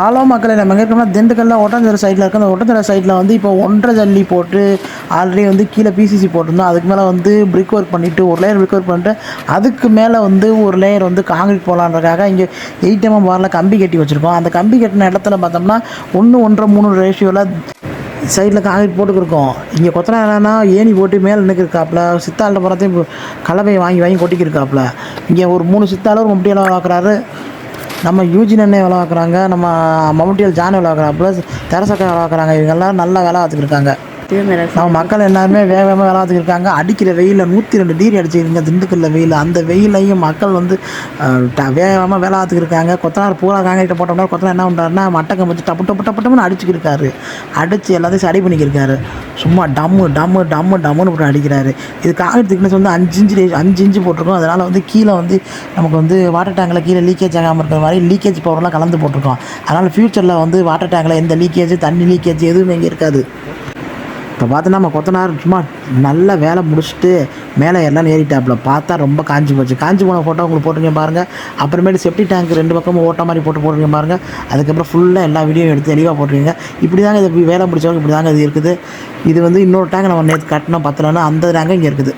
Hello மக்களே, நம்ம எங்கே இருக்கோம்னா திண்டுக்கல்ல ஒட்டஞ்சர சைடில் இருக்க. அந்த ஒட்டஞ்சர சைடில் வந்து இப்போ 1.5 ஜல்லி போட்டு ஆல்ரெடி வந்து கீழே பிசிசி போட்டிருந்தோம். அதுக்கு மேலே வந்து பிரிக் ஒர்க் பண்ணிவிட்டு ஒரு லேயர் பிரிக் ஒர்க் பண்ணிட்டு அதுக்கு மேலே வந்து ஒரு லேயர் வந்து காங்கிரீட் போடலான்றதுக்காக இங்கே 8mm பாரில் கம்பி கட்டி வச்சுருக்கோம். அந்த கம்பி கட்டின இடத்துல பார்த்தோம்னா 1:1.3 ரேஷியோவில் சைடில் காங்கிரீட் போட்டுக்கிருக்கோம். இங்கே கொத்தனா என்னன்னா ஏணி போட்டு மேலே நிற்கிருக்காப்புல. சித்தாளில் போகிறதையும் கலவையை வாங்கி கொட்டிக்கிருக்காப்புல. இங்கே ஒரு 3 சித்தாளர் ஒரு முட்டியெல்லாம் பார்க்குறாரு. நம்ம யூஜின் அண்ணே வேலை பார்க்குறாங்க, நம்ம மம்முட்டியல் ஜான் வேலை பார்க்குறாங்க, ப்ளஸ் தெரசக்கா வேலை பார்க்குறாங்க. இவங்க எல்லோரும் நல்லா வேலை பார்த்துக்கிருக்காங்க. நம்ம மக்கள் எல்லாருமே வேகமாக வேலை பார்த்துக்கிருக்காங்க. அடிக்கிற வெயிலில் 102 டிகிரி அடிச்சுக்கிருங்க திண்டுக்கல்ல வெயில். அந்த வெயிலையும் மக்கள் வந்து வேகமாக வேலை பார்த்துக்கிருக்காங்க. கொத்தனார் பூரா காங்கிரீட்டை போட்டோம்னா கொத்தனார் என்ன பண்ணுறாருன்னா மட்டக்கம் வச்சு டப்புன்னு அடிச்சுக்கிருக்காரு. அடித்து எல்லாத்தையும் சரி பண்ணிக்கிருக்காரு. சும்மா டம்முன்னு போட்டு அடிக்கிறாரு. இது காங்கிரீட் திக்னஸ் வந்து 5 இன்ச்சு போட்டிருக்கோம். அதனால் வந்து கீழே வந்து நமக்கு வந்து வாட்டர் டேங்கில் கீழே லீக்கேஜ் ஆகாமல் இருக்கிற மாதிரி லீக்கேஜ் பவர்லாம் கலந்து போட்டிருக்கோம். அதனால் ஃப்யூச்சரில் வந்து வாட்டர் டேங்கில் எந்த லீக்கேஜ் தண்ணி லீக்கேஜ் எதுவுமே இங்கே இருக்காது. இப்போ பார்த்தோன்னா நம்ம கொத்தனார் சும்மா நல்லா வேலை முடிச்சுட்டு மேலே எல்லாம் ஏறிட்டாப்புல. பார்த்தா ரொம்ப காஞ்சி போன ஃபோட்டோ உங்களுக்கு போட்டுருங்க பாருங்கள். அப்புறமேட்டு செப்டி டேங்க் 2 பக்கமும் ஓட்ட மாதிரி போட்டுருங்க பாருங்கள். அதுக்கப்புறம் ஃபுல்லாக எல்லா வீடியோ எடுத்து தெளிவாக போட்டுருங்க. இப்படி தாங்க இது வேலை முடிச்சவங்க இப்படி தாங்க இது இருக்குது. இது வந்து இன்னொரு டேங்க் நம்ம நேற்று கட்டினோம் பத்தலன்னு அந்த டேங்கு இங்கே இருக்குது.